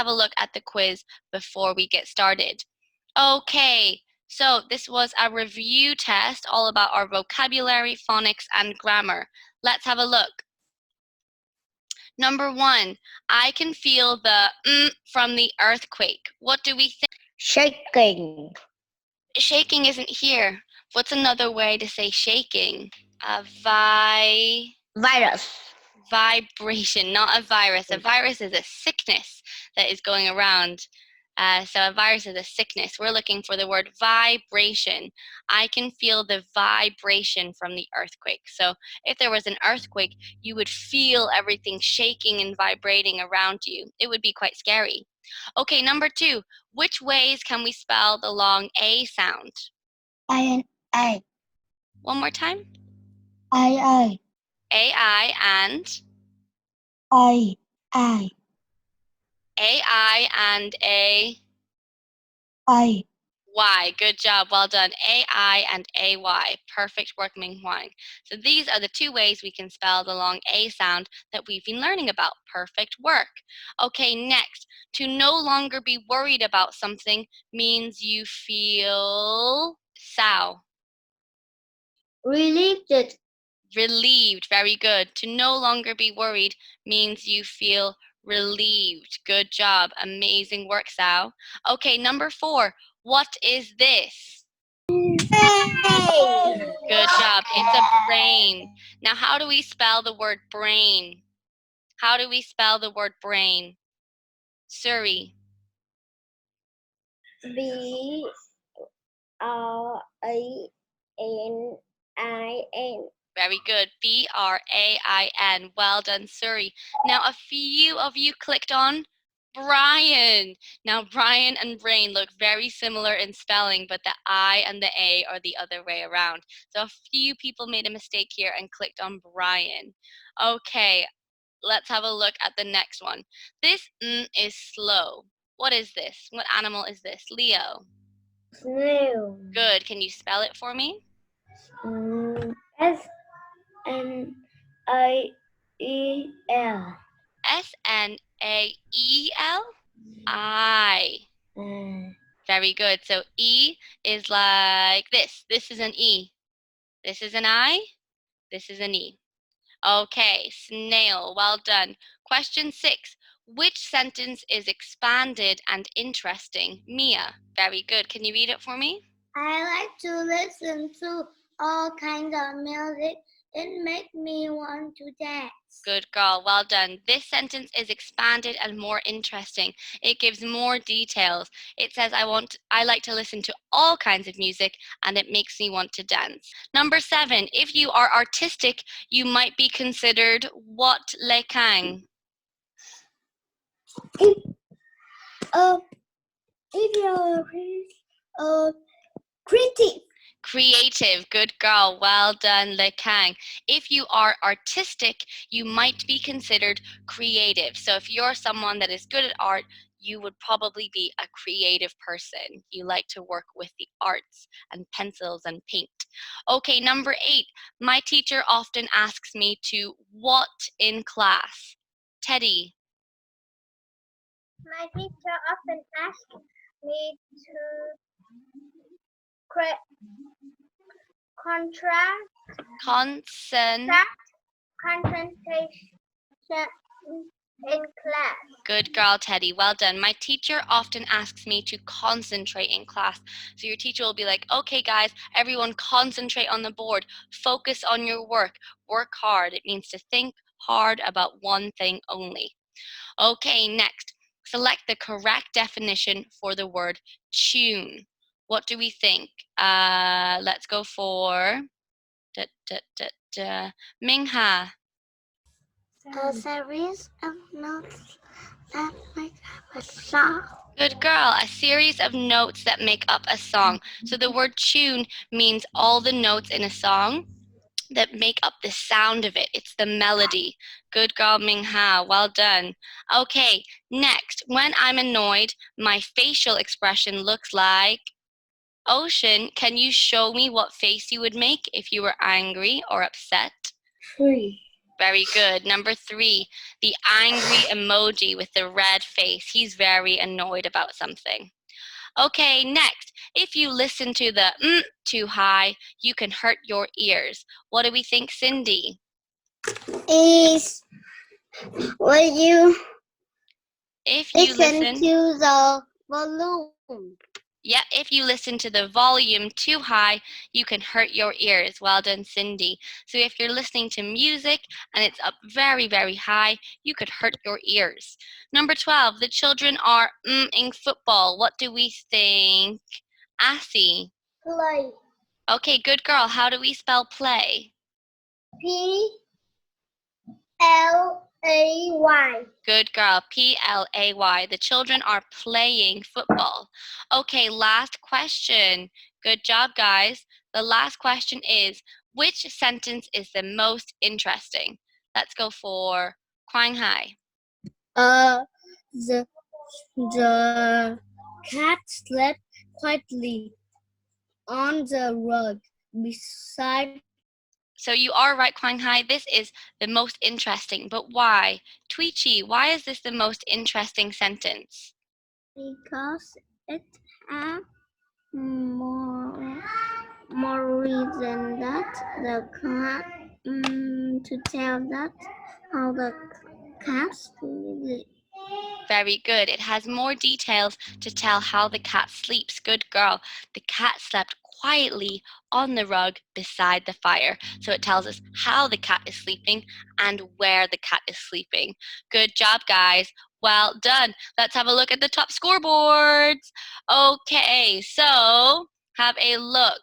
have a look at the quiz before we get started. Okay, so this was a review test all about our vocabulary, phonics, and grammar. Let's have a look. Number 1, I can feel the from the earthquake. What do we think? Shaking. Shaking isn't here. What's another way to say shaking? A Virus. vibration, not a virus. A virus is a sickness that is going around. So a virus is a sickness. We're looking for the word vibration. I can feel the vibration from the earthquake. So if there was an earthquake, you would feel everything shaking and vibrating around you. It would be quite scary. Okay, number 2. Which ways can we spell the long A sound? I. One more time. I. A-I and? I. A-I and A? I. Y. Good job. Well done. A-I and A-Y. Perfect work, Ming Huang. So these are the 2 ways we can spell the long A sound that we've been learning about. Perfect work. Okay, next. To no longer be worried about something means you feel sao. Relieved. Relieved. Very good. To no longer be worried means you feel relieved. Good job. Amazing work, Sao. Okay, number 4. What is this? Hey. Good job. It's a brain. Now, how do we spell the word brain? How do we spell the word brain? Suri. B-R-A-N-I-N. Very good. B-R-A-I-N. Well done, Suri. Now, a few of you clicked on Brian. Now, Brian and brain look very similar in spelling, but the I and the A are the other way around. So a few people made a mistake here and clicked on Brian. Okay, let's have a look at the next one. This is slow. What is this? What animal is this? Leo. Snail. Good. Can you spell it for me? S-N-A-E-L. S-N-A-E-L? I. Very good. So E is like this. This is an E. This is an I. This is an E. Okay, snail. Well done. Question 6. Which sentence is expanded and interesting? Mia. Very good. Can you read it for me? I like to listen to all kinds of music. It makes me want to dance. Good girl. Well done. This sentence is expanded and more interesting. It gives more details. It says, I like to listen to all kinds of music and it makes me want to dance. Number 7. If you are artistic, you might be considered what, lekang? If you're creative. Creative. Good girl. Well done, lekang. If you are artistic, you might be considered creative. So if you're someone that is good at art, you would probably be a creative person. You like to work with the arts and pencils and paint. Okay, number 8. My teacher often asks me to what in class? Teddy. My teacher often asks me to concentration in class. Good girl, Teddy. Well done. My teacher often asks me to concentrate in class. So your teacher will be like, okay, guys, everyone concentrate on the board. Focus on your work. Work hard. It means to think hard about one thing only. Okay, next. Select the correct definition for the word tune. What do we think? Let's go for Mingha. A series of notes that make up a song. Good girl. A series of notes that make up a song. So the word tune means all the notes in a song that make up the sound of it. It's the melody. Good girl, Mingha. Well done. Okay, next. When I'm annoyed, my facial expression looks like... Ocean, can you show me what face you would make if you were angry or upset? Free. Very good. Number 3, the angry emoji with the red face. He's very annoyed about something. Okay, next, if you listen to the too high, you can hurt your ears. What do we think, Cindy? Is when you If you listen to the volume. Yeah, if you listen to the volume too high, you can hurt your ears. Well done, Cindy. So if you're listening to music and it's up very, very high, you could hurt your ears. Number 12, the children are in football. What do we think? Assie. Play. Okay, good girl. How do we spell play? Play. Good girl. Play. The children are playing football. Okay, last question. Good job, guys. The last question is, which sentence is the most interesting? Let's go for Quang Hai. The cat slept quietly on the rug beside. So you are right, Quang Hai. This is the most interesting, but why? Tui Chi, why is this the most interesting sentence? Because it had more reason that the cat to tell that how the cat sleep. Very good. It has more details to tell how the cat sleeps. Good girl. The cat slept quietly on the rug beside the fire. So it tells us how the cat is sleeping and where the cat is sleeping. Good job, guys. Well done. Let's have a look at the top scoreboards. Okay, so have a look.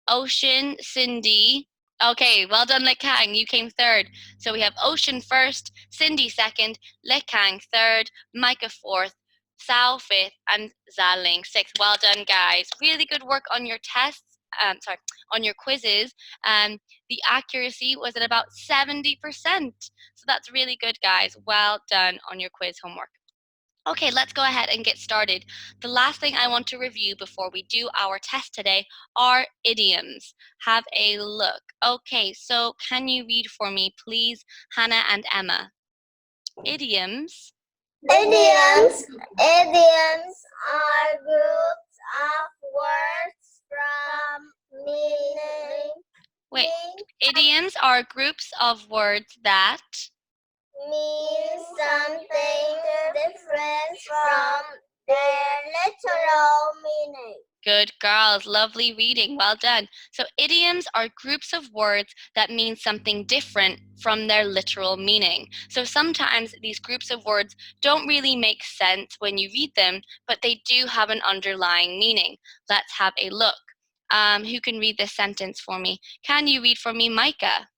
Ocean, Cindy. Okay, well done, Lekang. You came third. So we have Ocean first, Cindy second, Lekang third, Micah fourth, Sao fifth, and Zaling sixth. Well done, guys. Really good work on your tests. On your quizzes. The accuracy was at about 70%. So that's really good, guys. Well done on your quiz homework. Okay, let's go ahead and get started. The last thing I want to review before we do our test today are idioms. Have a look. Okay, so can you read for me, please, Hannah and Emma? Idioms. Idioms are groups of words from meaning. Wait, idioms are groups of words that Mean something different from their literal meaning. Good girls, lovely reading, well done. So idioms are groups of words that mean something different from their literal meaning. So sometimes these groups of words don't really make sense when you read them, but they do have an underlying meaning. Let's have a look. Who can read this sentence for me? Can you read for me, Micah?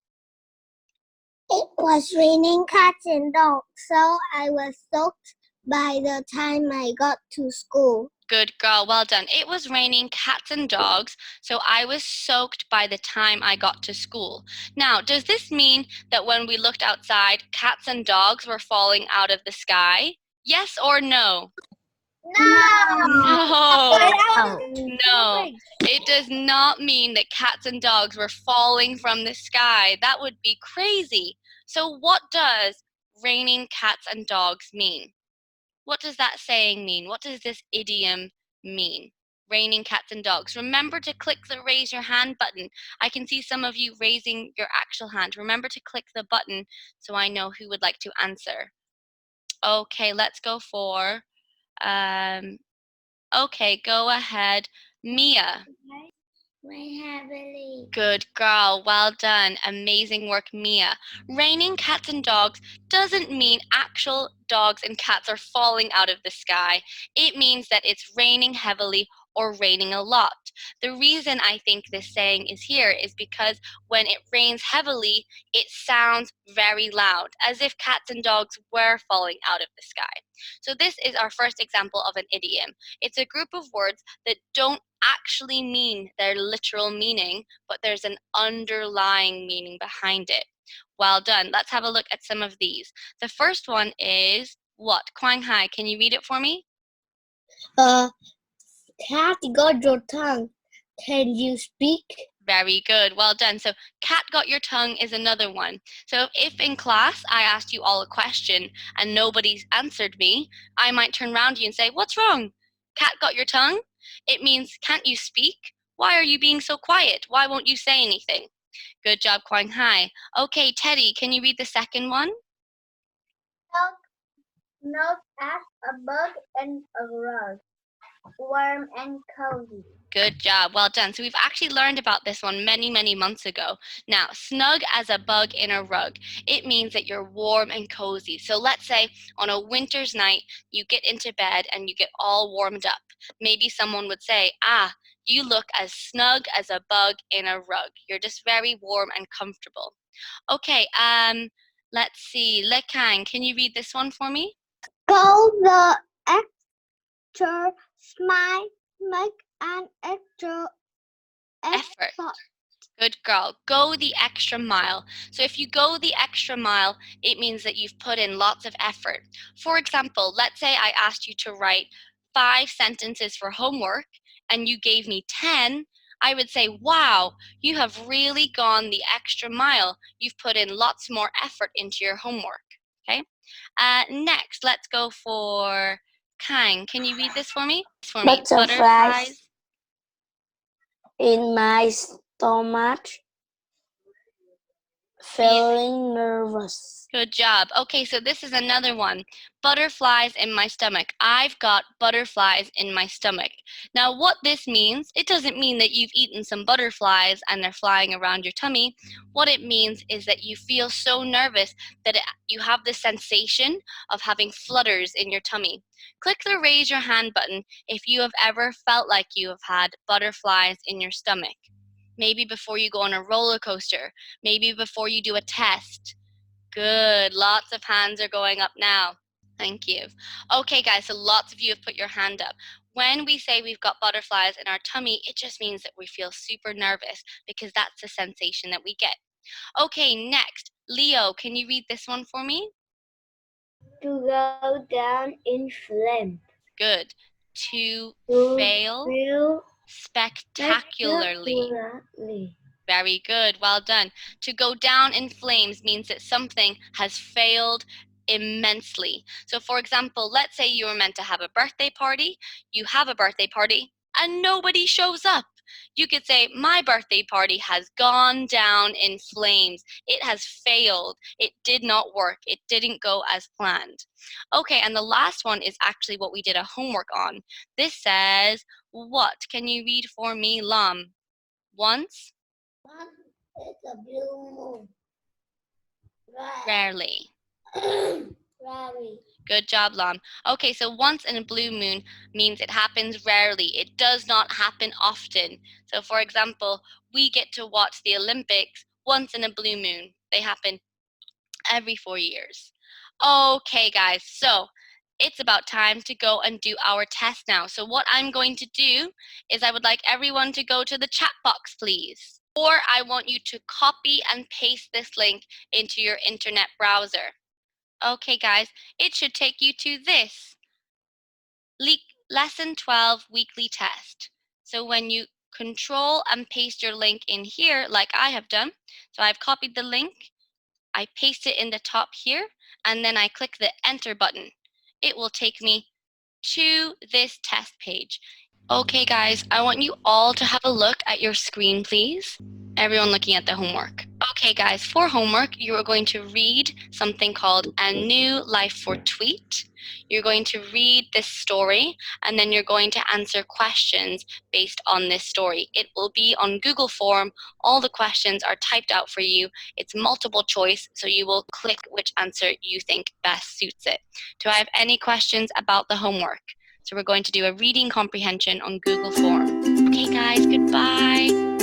It was raining cats and dogs, so I was soaked by the time I got to school. Good girl, well done. It was raining cats and dogs, so I was soaked by the time I got to school. Now, does this mean that when we looked outside, cats and dogs were falling out of the sky? Yes or no? No. No, it does not mean that cats and dogs were falling from the sky. That would be crazy. So what does raining cats and dogs mean? What does that saying mean? What does this idiom mean? Raining cats and dogs. Remember to click the raise your hand button. I can see some of you raising your actual hand. Remember to click the button so I know who would like to answer. Okay, let's go for, okay, go ahead. Mia. Heavily. Good girl, well done. Amazing work, Mia. Raining cats and dogs doesn't mean actual dogs and cats are falling out of the sky. It means that it's raining heavily or raining a lot. The reason I think this saying is here is because when it rains heavily, it sounds very loud, as if cats and dogs were falling out of the sky. So this is our first example of an idiom. It's a group of words that don't actually mean their literal meaning, but there's an underlying meaning behind it. Well done. Let's have a look at some of these. The first one is what? Quang Hai, can you read it for me? Cat got your tongue. Can you speak? Very good. Well done. So cat got your tongue is another one. So if in class I asked you all a question and nobody answered me, I might turn around to you and say, "What's wrong? Cat got your tongue?" It means, "Can't you speak? Why are you being so quiet? Why won't you say anything?" Good job, Quang Hai. Okay, Teddy, can you read the second one? Not as a bug in a rug, warm and cozy. Good job. Well done. So we've actually learned about this one many, many months ago. Now, snug as a bug in a rug. It means that you're warm and cozy. So let's say on a winter's night, you get into bed and you get all warmed up. Maybe someone would say, you look as snug as a bug in a rug. You're just very warm and comfortable. Okay, let's see. Le Kang, can you read this one for me? Go the extra smile, make an extra Effort. Good girl. Go the extra mile. So if you go the extra mile, it means that you've put in lots of effort. For example, let's say I asked you to write 5 sentences for homework and you gave me 10. I would say, wow, you have really gone the extra mile. You've put in lots more effort into your homework. Okay. Next, let's go for Kang. Can you read this for me? Butterflies in my stomach, feeling nervous. Good job. Okay, so this is another one. Butterflies in my stomach. I've got butterflies in my stomach. Now, what this means, it doesn't mean that you've eaten some butterflies and they're flying around your tummy. What it means is that you feel so nervous that you have the sensation of having flutters in your tummy. Click the raise your hand button if you have ever felt like you have had butterflies in your stomach. Maybe before you go on a roller coaster, maybe before you do a test. Good. Lots of hands are going up now. Thank you. Okay, guys, so lots of you have put your hand up. When we say we've got butterflies in our tummy, it just means that we feel super nervous because that's the sensation that we get. Okay, next. Leo, can you read this one for me? To go down in flames. Good. To fail spectacularly. Very good. Well done. To go down in flames means that something has failed immensely. So, for example, let's say you were meant to have a birthday party. You have a birthday party and nobody shows up. You could say, my birthday party has gone down in flames. It has failed. It did not work. It didn't go as planned. Okay, and the last one is actually what we did a homework on. This says, what? Can you read for me, Lam? Once? It's a blue moon. Rarely. Rarely. Good job, Lam. Okay, so once in a blue moon means it happens rarely. It does not happen often. So, for example, we get to watch the Olympics once in a blue moon. They happen every 4 years. Okay, guys, so it's about time to go and do our test now. So what I'm going to do is I would like everyone to go to the chat box, please. Or I want you to copy and paste this link into your internet browser. Okay, guys, it should take you to this Lesson 12 weekly test. So when you control and paste your link in here, like I have done, so I've copied the link, I paste it in the top here, and then I click the enter button. It will take me to this test page. Okay, guys, I want you all to have a look at your screen, please. Everyone looking at the homework. Okay, guys, for homework, you are going to read something called A New Life for Tweet. You're going to read this story, and then you're going to answer questions based on this story. It will be on Google Form. All the questions are typed out for you. It's multiple choice, so you will click which answer you think best suits it. Do I have any questions about the homework? So we're going to do a reading comprehension on Google Form. Okay, guys, goodbye.